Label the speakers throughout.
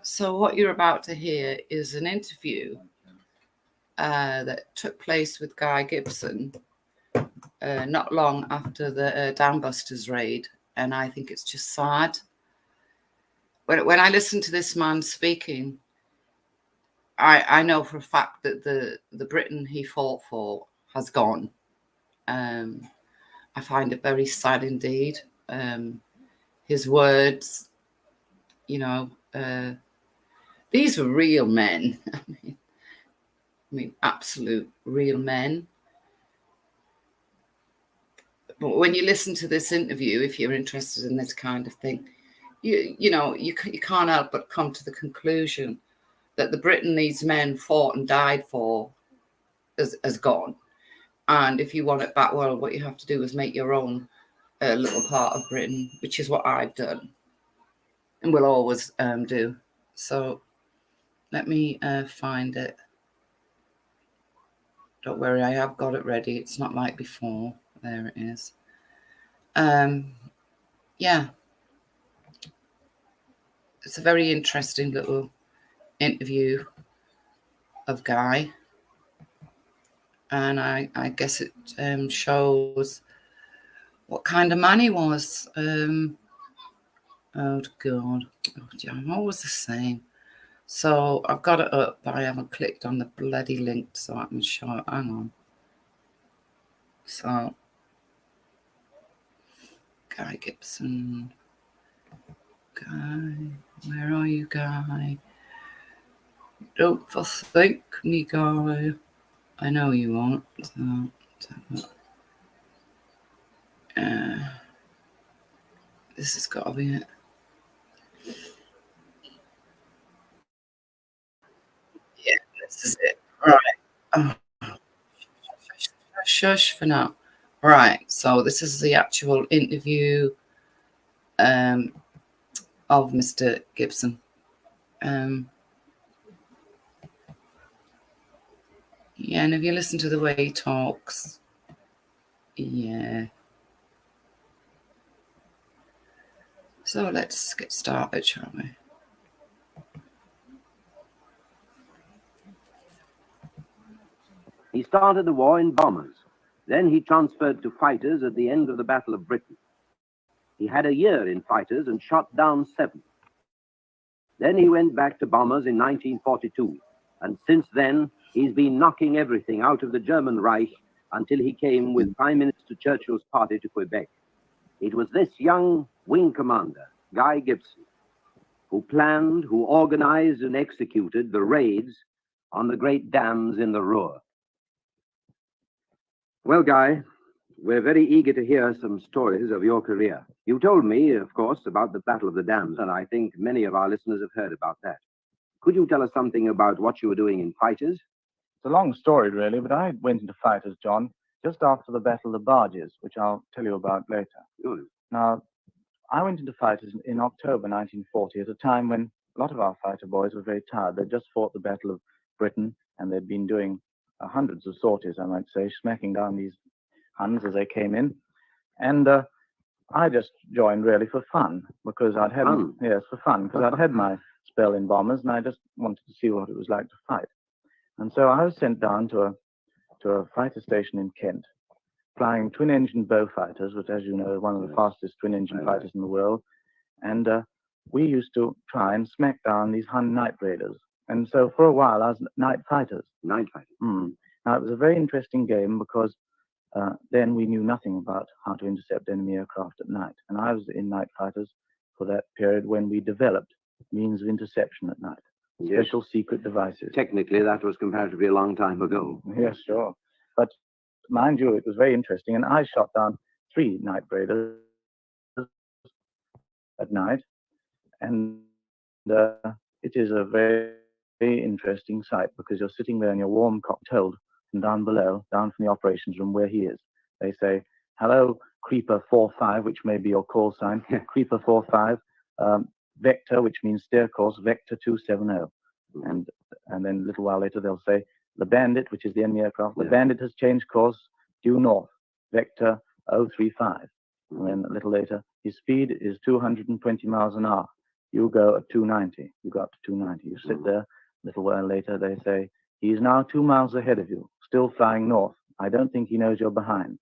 Speaker 1: So what you're about to hear is an interview that took place with Guy Gibson not long after the Dam Busters raid. And I think it's just sad. When I listen to this man speaking, I know for a fact that the Britain he fought for has gone. I find it very sad indeed. His words, you know, these were real men. I mean, absolute real men. But when you listen to this interview, if you're interested in this kind of thing, you can't help but come to the conclusion that the Britain these men fought and died for has gone. And if you want it back, well, what you have to do is make your own little part of Britain, which is what I've done and will always do. So let me find it. Don't worry, I have got it ready. It's not like before. There it is. Yeah. It's a very interesting little interview of Guy. And I guess it shows what kind of man he was. Oh, God. Oh, I'm always the same. So I've got it up, but I haven't clicked on the bloody link so I can show it. Hang on. So, Guy Gibson. Guy, where are you, Guy? Don't forsake me, Guy. I know you won't. So, this has got to be it. Yeah, this is it. Right. Oh. Shush for now. Right, so this is the actual interview of Mr. Gibson. Yeah, and if you listen to the way he talks, yeah. So let's get started, shall we?
Speaker 2: He started the war in bombers. Then he transferred to fighters at the end of the Battle of Britain. He had a year in fighters and shot down 7. Then he went back to bombers in 1942. And since then, he's been knocking everything out of the German Reich until he came with Prime Minister Churchill's party to Quebec. It was this young wing commander, Guy Gibson, who planned, who organized and executed the raids on the great dams in the Ruhr. Well, Guy, we're very eager to hear some stories of your career. You told me, of course, about the Battle of the Dams, and I think many of our listeners have heard about that. Could you tell us something about what you were doing in fighters?
Speaker 3: It's a long story, really, but I went into fighters, John, just after the Battle of the Barges, which I'll tell you about later.
Speaker 2: Good.
Speaker 3: Now, I went into fighters in October 1940, at a time when a lot of our fighter boys were very tired. They'd just fought the Battle of Britain, and they'd been doing hundreds of sorties, I might say, smacking down these Huns as they came in. And I just joined really for fun, because I'd had...
Speaker 2: Fun?
Speaker 3: Yes, for fun, because I'd had my spell in bombers, and I just wanted to see what it was like to fight. And so I was sent down to a fighter station in Kent, flying twin-engine bow fighters, which, as you know, is one of the fastest twin-engine fighters in the world. And we used to try and smack down these Hun night raiders. And so for a while, I was night fighters.
Speaker 2: Night fighters?
Speaker 3: Now, it was a very interesting game because then we knew nothing about how to intercept enemy aircraft at night. And I was in night fighters for that period when we developed means of interception at night. Special secret devices.
Speaker 2: Technically, that was comparatively a long time ago.
Speaker 3: Yes, sure. But mind you, it was very interesting. And I shot down 3 night raiders at night. And it is a very, very interesting sight because you're sitting there in your warm cocktailed and down below, down from the operations room where he is. They say, "Hello, Creeper 45, which may be your call sign. Creeper 45, Vector, which means steer course, Vector 270. And then a little while later, they'll say, "The Bandit," which is the enemy aircraft, "The Bandit has changed course due north, Vector 035. And then a little later, "His speed is 220 miles an hour. You go at 290. You go up to 290. You sit there. A little while later, they say, "He is now 2 miles ahead of you, still flying north. I don't think he knows you're behind."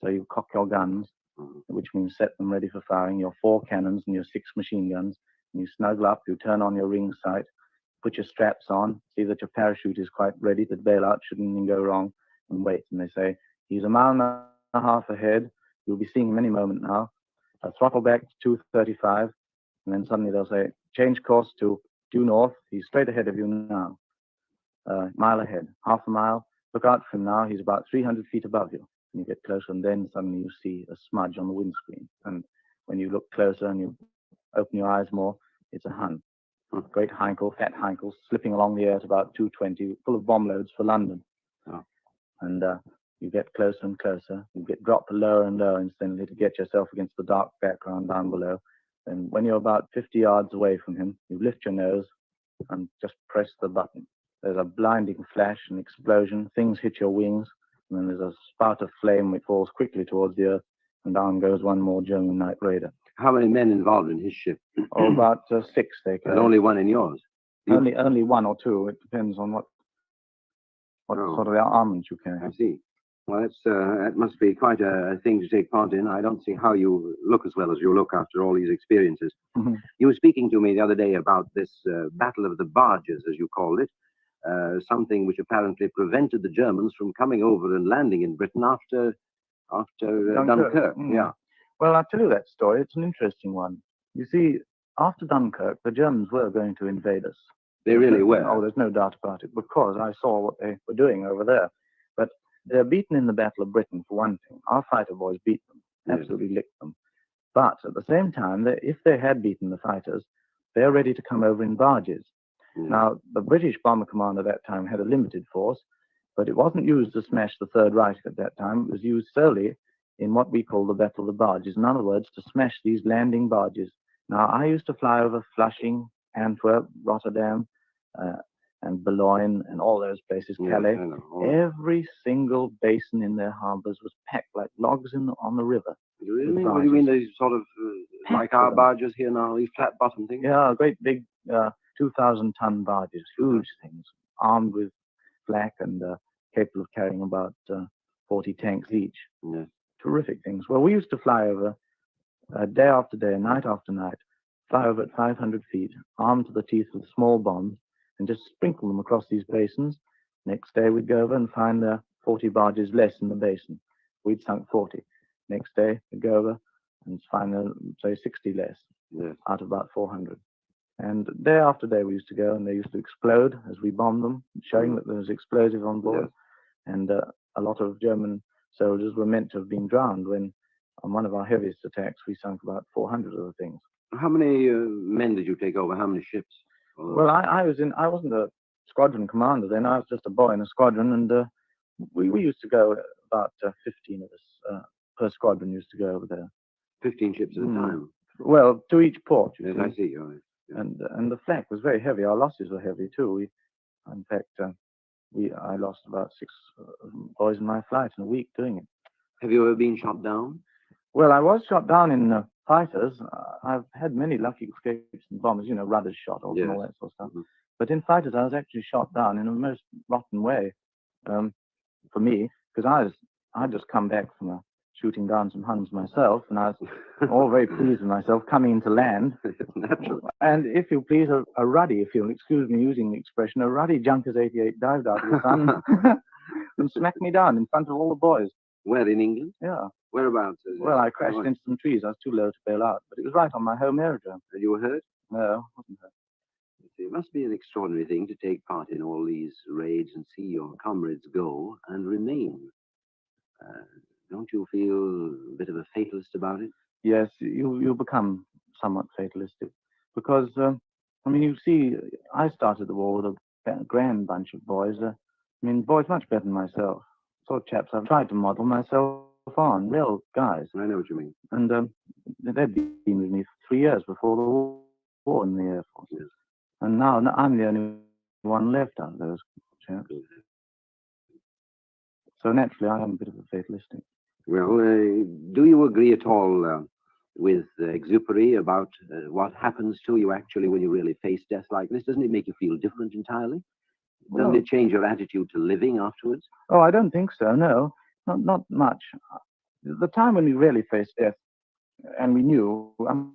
Speaker 3: So you cock your guns, which means set them ready for firing, your 4 cannons and your 6 machine guns. And you snuggle up, you turn on your ring sight, put your straps on, see that your parachute is quite ready, that bailout shouldn't even go wrong, and wait. And they say, "He's a mile and a half ahead. You'll be seeing him any moment now. Throttle back to 235. And then suddenly they'll say, "Change course to due north. He's straight ahead of you now. Mile ahead, half a mile. Look out for him now. He's about 300 feet above you." And you get closer, and then suddenly you see a smudge on the windscreen. And when you look closer and you open your eyes more, it's a Hun. Great Heinkel, fat Heinkel, slipping along the air at about 220, full of bomb loads for London. And you get closer and closer. You get dropped lower and lower instantly to get yourself against the dark background down below. And when you're about 50 yards away from him, you lift your nose and just press the button. There's a blinding flash, an explosion, things hit your wings, and then there's a spout of flame which falls quickly towards the earth, and down goes one more German night raider.
Speaker 2: How many men involved in his ship?
Speaker 3: Oh, about 6 they carry.
Speaker 2: And only one in yours?
Speaker 3: Only 1 or 2. It depends on what sort of armament you carry.
Speaker 2: I see. Well, that must be quite a thing to take part in. I don't see how you look as well as you look after all these experiences. You were speaking to me the other day about this Battle of the Barges, as you called it, something which apparently prevented the Germans from coming over and landing in Britain after Dunkirk. Yeah.
Speaker 3: Well, I'll tell you that story. It's an interesting one. You see, after Dunkirk, the Germans were going to invade us.
Speaker 2: They really were.
Speaker 3: Oh, there's no doubt about it, because I saw what they were doing over there. But they're beaten in the Battle of Britain, for one thing. Our fighter boys beat them, absolutely licked them. But at the same time, if they had beaten the fighters, they're ready to come over in barges. Now, the British bomber commander at that time had a limited force, but it wasn't used to smash the Third Reich at that time. It was used solely in what we call the Battle of the Barges. In other words, to smash these landing barges. Now, I used to fly over Flushing, Antwerp, Rotterdam, and Boulogne, and all those places,
Speaker 2: Yes,
Speaker 3: Calais.
Speaker 2: I know.
Speaker 3: Every single basin in their harbors was packed like logs on the river.
Speaker 2: Really?
Speaker 3: with
Speaker 2: What do you mean
Speaker 3: barges.
Speaker 2: these sort of, like
Speaker 3: Packed
Speaker 2: our
Speaker 3: with them.
Speaker 2: barges here now, these flat bottom things?
Speaker 3: Yeah, great big 2,000-ton barges, huge things, armed with flak and capable of carrying about 40 tanks each.
Speaker 2: Yes.
Speaker 3: Terrific things. Well, we used to fly over day after day, night after night, fly over at 500 feet, armed to the teeth with small bombs, and just sprinkle them across these basins. Next day, we'd go over and find 40 barges less in the basin. We'd sunk 40. Next day, we'd go over and find, say, 60 less
Speaker 2: Yes.
Speaker 3: out of about 400. And day after day, we used to go, and they used to explode as we bombed them, showing that there was explosive on board.
Speaker 2: Yes.
Speaker 3: And a lot of German soldiers were meant to have been drowned when, on one of our heaviest attacks, we sunk about 400 of the things.
Speaker 2: How many men did you take over? How many ships?
Speaker 3: Well, I wasn't a squadron commander then. I was just a boy in a squadron, and we used to go about 15 of us per squadron used to go over there.
Speaker 2: 15 ships at a time.
Speaker 3: Well, to each port. You
Speaker 2: Yes,
Speaker 3: see.
Speaker 2: I see. All right. Yeah.
Speaker 3: And the flak was very heavy. Our losses were heavy too. In fact, I lost about 6 boys in my flight in a week doing it.
Speaker 2: Have you ever been shot down?
Speaker 3: Well, I was shot down in fighters. I've had many lucky escapes in bombers, rudders shot off and all that sort of stuff.
Speaker 2: Mhm.
Speaker 3: But in fighters, I was actually shot down in a most rotten way for me, because I'd just come back from shooting down some Huns myself, and I was all very pleased with myself coming into land.
Speaker 2: Natural.
Speaker 3: And if you please, a ruddy, if you'll excuse me using the expression, a ruddy Junkers 88 dived out of the sun and smacked me down in front of all the boys.
Speaker 2: Where, in England?
Speaker 3: Yeah.
Speaker 2: Whereabouts?
Speaker 3: Well, I crashed into some trees. I was too low to bail out, but it was right on my home aerodrome.
Speaker 2: And you were hurt?
Speaker 3: No, wasn't hurt.
Speaker 2: It must be an extraordinary thing to take part in all these raids and see your comrades go and remain. Don't you feel a bit of a fatalist about it?
Speaker 3: Yes, you become somewhat fatalistic because, you see, I started the war with a grand bunch of boys. Boys much better than myself. Sort of chaps I've tried to model myself on, real guys.
Speaker 2: I know what you mean.
Speaker 3: And they'd been with me for 3 years before the war in the Air Force.
Speaker 2: Yes.
Speaker 3: And now I'm the only one left out of those chaps. So naturally, I am a bit of a fatalistic.
Speaker 2: Well, do you agree at all with Exupery about what happens to you actually when you really face death like this? Doesn't it make you feel different entirely? Doesn't it change your attitude to living afterwards?
Speaker 3: Oh, I don't think so, no. Not much. The time when we really faced death, and we knew,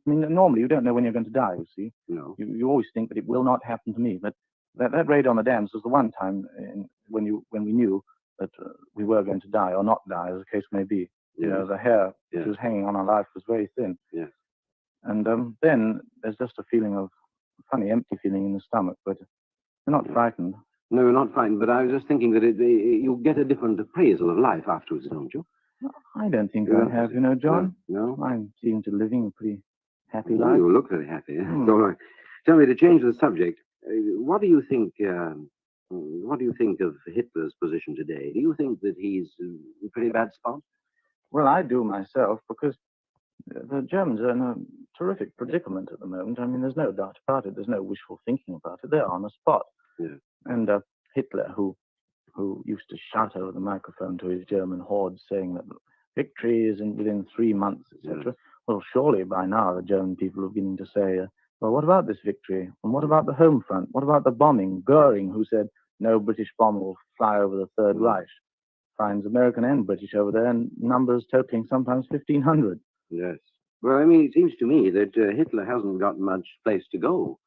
Speaker 3: normally you don't know when you're going to die, you see.
Speaker 2: No.
Speaker 3: You always think that it will not happen to me, but that raid on the dams was the one time when we knew that we were going to die or not die, as the case may be.
Speaker 2: Yes.
Speaker 3: The hair
Speaker 2: Yes.
Speaker 3: which was hanging on our life was very thin.
Speaker 2: Yes.
Speaker 3: And then there's just a funny empty feeling in the stomach, but you're not frightened.
Speaker 2: No, you're not frightened, but I was just thinking that you get a different appraisal of life afterwards, don't you?
Speaker 3: I don't think
Speaker 2: You
Speaker 3: I
Speaker 2: don't
Speaker 3: have, John.
Speaker 2: No?
Speaker 3: I'm seem to living a pretty happy
Speaker 2: Well,
Speaker 3: life.
Speaker 2: you look very happy. All right. Tell me, to change the subject, what do you think of Hitler's position today? Do you think that he's in a pretty bad spot?
Speaker 3: Well, I do myself, because the Germans are in a terrific predicament at the moment. There's no doubt about it. There's no wishful thinking about it. They're on the spot.
Speaker 2: Yeah.
Speaker 3: And Hitler, who used to shout over the microphone to his German hordes, saying that victory is within 3 months, etc.
Speaker 2: Yeah.
Speaker 3: Well, surely by now the German people are beginning to say, well, what about this victory? And what about the home front? What about the bombing? Goering, who said no British bomber will fly over the Third Reich, finds American and British over there, and numbers totaling sometimes 1,500.
Speaker 2: Yes. Well, it seems to me that Hitler hasn't got much place to go.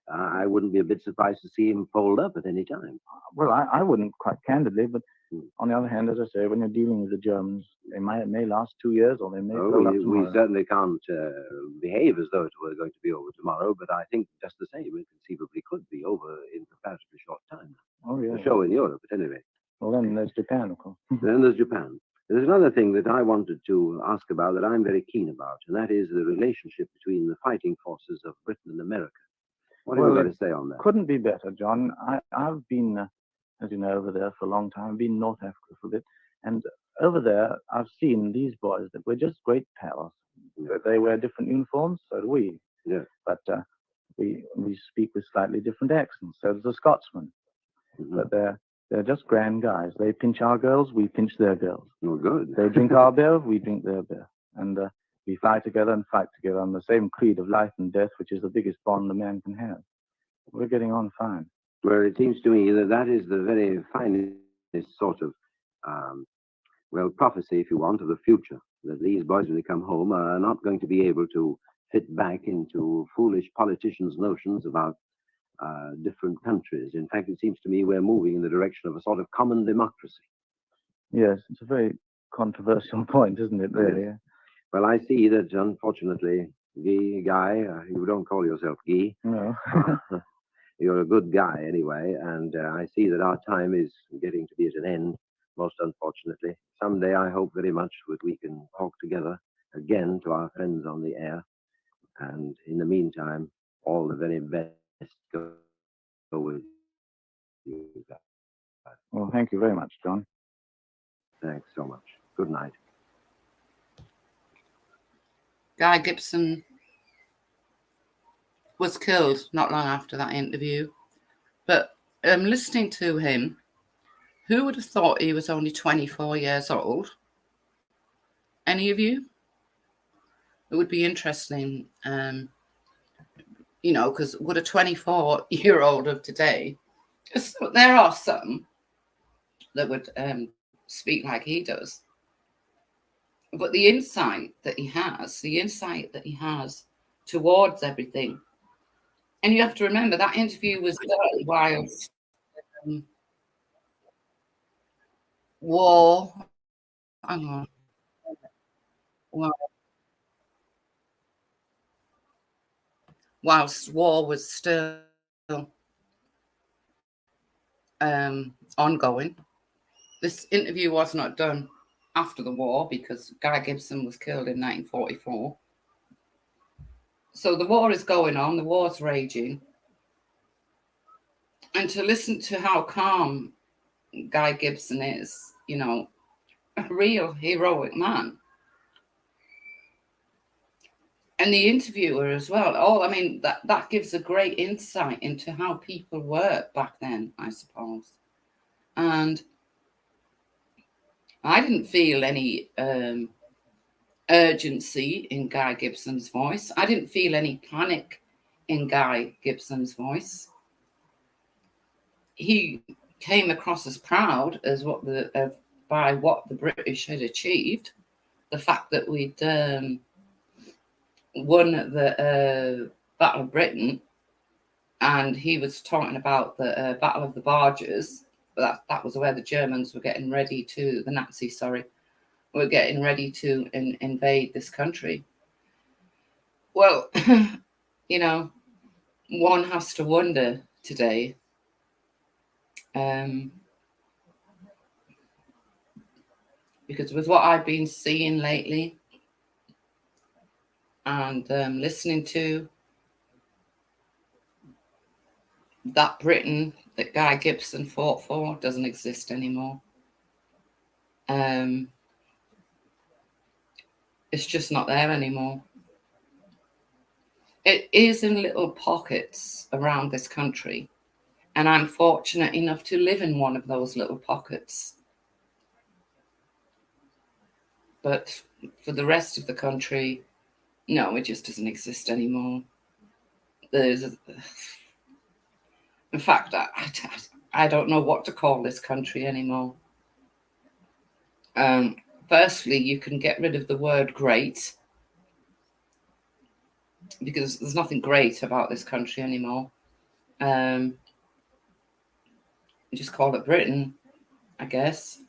Speaker 2: I wouldn't be a bit surprised to see him fold up at any time.
Speaker 3: Well, I wouldn't, quite candidly, but on the other hand, as I say, when you're dealing with the Germans, it may last 2 years, or they may fold up tomorrow.
Speaker 2: We certainly can't behave as though it were going to be over tomorrow, but I think just the same, it conceivably could be over in comparatively short time.
Speaker 3: Oh, yeah.
Speaker 2: The show in Europe, at any rate.
Speaker 3: Well, then there's Japan, of course.
Speaker 2: Then there's Japan. There's another thing that I wanted to ask about that I'm very keen about, and that is the relationship between the fighting forces of Britain and America. What have you got to say on that?
Speaker 3: Couldn't be better, John. I've been, as you know, over there for a long time. I've been in North Africa for a bit. And over there, I've seen these boys that were just great pals. They wear different uniforms, so do we.
Speaker 2: Yeah.
Speaker 3: But we speak with slightly different accents. So does a Scotsman. But they're just grand guys. They pinch our girls, we pinch their girls.
Speaker 2: Oh, good.
Speaker 3: They drink our beer, we drink their beer. And we fly together and fight together on the same creed of life and death, which is the biggest bond a man can have. We're getting on fine.
Speaker 2: Well, it seems to me that that is the very finest sort of, well, prophecy, if you want, of the future. That these boys, when they come home, are not going to be able to fit back into foolish politicians' notions about different countries. In fact, it seems to me we're moving in the direction of a sort of common democracy.
Speaker 3: Yes, it's a very controversial point, isn't it, really?
Speaker 2: Yes. Well, I see that, unfortunately, Guy, you don't call yourself Guy.
Speaker 3: No.
Speaker 2: You're a good guy, anyway, and I see that our time is getting to be at an end, most unfortunately. Someday, I hope very much that we can talk together again to our friends on the air. And in the meantime, all the very best go with you guys.
Speaker 3: Well, thank you very much, John.
Speaker 2: Thanks so much. Good night.
Speaker 1: Guy Gibson was killed not long after that interview. But listening to him, who would have thought he was only 24 years old? Any of you? It would be interesting, because would a 24-year-old of today, there are some that would speak like he does. But the insight that he has towards everything. And you have to remember that interview was done whilst war. Hang on. Whilst war was still ongoing. This interview was not done after the war because Guy Gibson was killed in 1944. So the war is going on, the war's raging. And to listen to how calm Guy Gibson is, a real heroic man. And the interviewer as well. That gives a great insight into how people were back then, I suppose. And I didn't feel any urgency in Guy Gibson's voice. I didn't feel any panic in Guy Gibson's voice. He came across as proud as by what the British had achieved. The fact that we'd won the Battle of Britain, and he was talking about the Battle of the Barges. That was where the Germans were getting ready to, the Nazis, were getting ready to invade this country. Well, one has to wonder today, because with what I've been seeing lately and listening to, that Britain that Guy Gibson fought for doesn't exist anymore. It's just not there anymore. It is in little pockets around this country, and I'm fortunate enough to live in one of those little pockets. But for the rest of the country, no, it just doesn't exist anymore. In fact, I don't know what to call this country anymore. Firstly, you can get rid of the word great, because there's nothing great about this country anymore. Just call it Britain, I guess.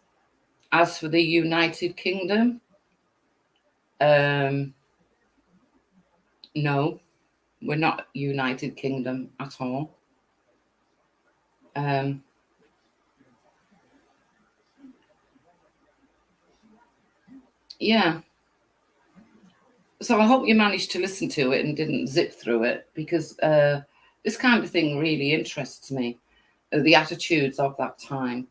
Speaker 1: As for the United Kingdom, no, we're not United Kingdom at all. Yeah. So I hope you managed to listen to it and didn't zip through it, because this kind of thing really interests me. The attitudes of that time,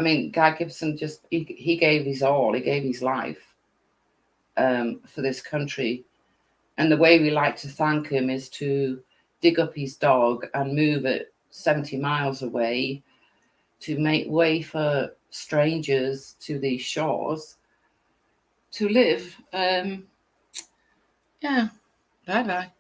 Speaker 1: I mean, Guy Gibson he gave his all. He gave his life for this country. And the way we like to thank him is to dig up his dog and move it 70 miles away to make way for strangers to these shores to live. Yeah, bye-bye.